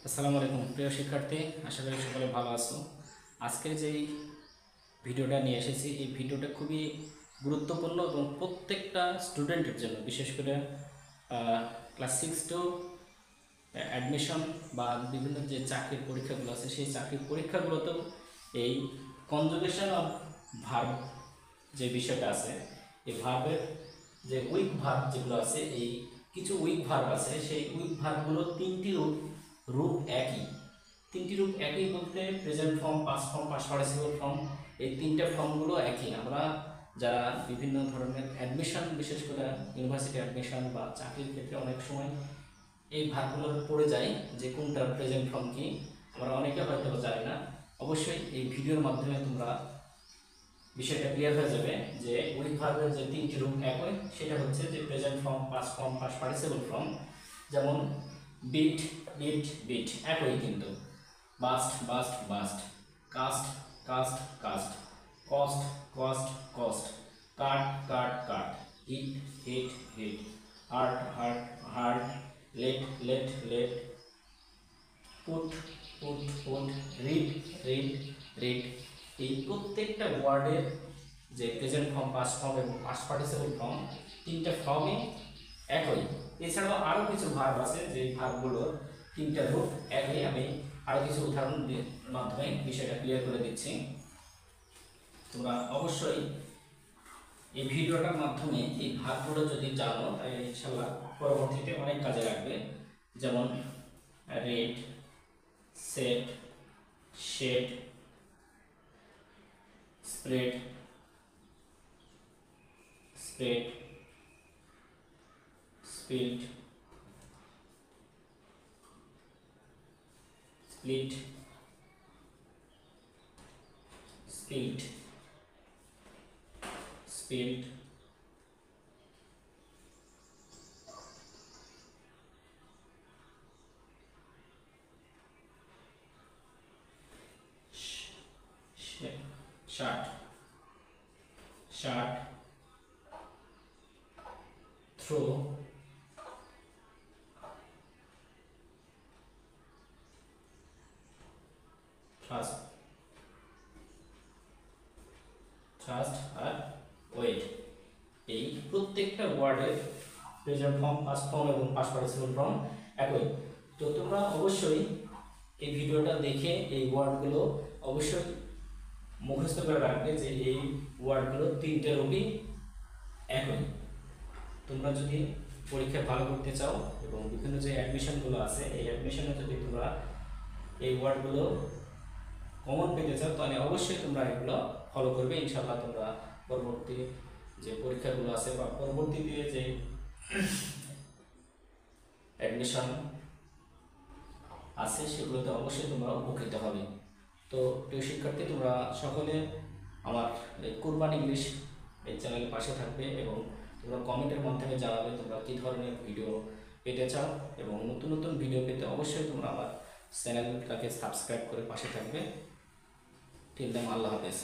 আসসালামু আলাইকুম প্রিয় শিক্ষার্থী, আশা করি সকলে ভালো আছো। আজকের যেই ভিডিওটা নিয়ে এসেছি, এই ভিডিওটা খুবই গুরুত্বপূর্ণ এবং প্রত্যেকটা স্টুডেন্টের জন্য, বিশেষ করে ক্লাস 6 টু অ্যাডমিশন বা বিভিন্ন যে চাকরির পরীক্ষাগুলো আছে, সেই চাকরির পরীক্ষাগুলোতেও এই কনজুগেশন অফ ভার্ব যে বিষয়টা আছে, এই ভার্বের যে উইক ভার্ব যেগুলো আছে, এই কিছু উইক ভার্ব আছে, সেই উইক ভার্বগুলো তিনটি রূপ একই। তিনটি রূপ একই বলতে present form, past form, past participle form, এই তিনটা ফর্মগুলো একই। আমরা যারা বিভিন্ন ধরনের অ্যাডমিশন, বিশেষ করে ইউনিভার্সিটি অ্যাডমিশন বা চাকরির ক্ষেত্রে অনেক সময় এই ভার্বগুলো পড়ে যায় যে কোনটার প্রেজেন্ট ফর্ম কি, আমরা অনেকে হয়তো জানি না। অবশ্যই এই ভিডিওর মাধ্যমে তোমরা বিষয়টা ক্লিয়ার হয়ে যাবে যে উইক ভার্বের যে তিনটি রূপ একই, সেটা হচ্ছে যে present form, past form, past participle form. যেমন বিট, ডিড, বিট একই, কিন্তু burst, burst, burst, cast, cast, cast, cost, cost, cost, cut, cut, cut, hit, hit, hit, hurt, hurt, hurt, let, let, let, put, put, put, read, read, read. এই প্রত্যেকটা ওয়ার্ডের যে present form, past form এবং past participle form, তিনটা ফর্মই একই। এছাড়াও আরও কিছু ভার্ব আছে, যে ভার্বগুলোর তিনটা রূপ একই। আমি আরও কিছু উদাহরণ মাধ্যমে বিষয়টা ক্লিয়ার করে দিচ্ছি। তোমরা অবশ্যই এই ভিডিওটার মাধ্যমে এই ভার্বগুলো যদি জানো, তাহলে ইনশাল্লাহ পরবর্তীতে অনেক কাজে লাগবে। যেমন read, set, shed, spread, spread, speed, split, speed, speed, shut, shut, throw, thrust, thrust আর ওয়েট। এই প্রত্যেকটা ওয়ার্ডের প্রেজেন্ট ফর্ম, পাস্ট ফর্ম এবং পাস্ট পার্টিসিপল ফর্ম একই। তো তোমরা অবশ্যই এই ভিডিওটা দেখে এই ওয়ার্ডগুলো অবশ্যই মুখস্থ করে রাখবে যে এই ওয়ার্ডগুলো তিনটে রূপই একই। তোমরা যদি পরীক্ষায় ভালো করতে চাও এবং বিভিন্ন যে অ্যাডমিশনগুলো আছে, এই অ্যাডমিশনে যদি তোমরা এই ওয়ার্ডগুলো কমন পেতে চাও, তাহলে অবশ্যই তোমরা এগুলো ফলো করবে। ইনশাআল্লাহ তোমরা পরবর্তী যে পরীক্ষাগুলো আছে বা পরবর্তীতে যে অ্যাডমিশন আছে, সেগুলোতে অবশ্যই তোমরা উপকৃত হবে। তো প্রিয় শিক্ষার্থী, তোমরা সকলে আমার এই কুরবান ইংলিশ এই চ্যানেলের পাশে থাকবে এবং তোমরা কমেন্টের মাধ্যমে জানাবে তোমরা কী ধরনের ভিডিও পেতে চাও, এবং নতুন নতুন ভিডিও পেতে অবশ্যই তোমরা আমার চ্যানেলটাকে সাবস্ক্রাইব করে পাশে থাকবে। টিল দেন, আল্লাহ হাফেজ।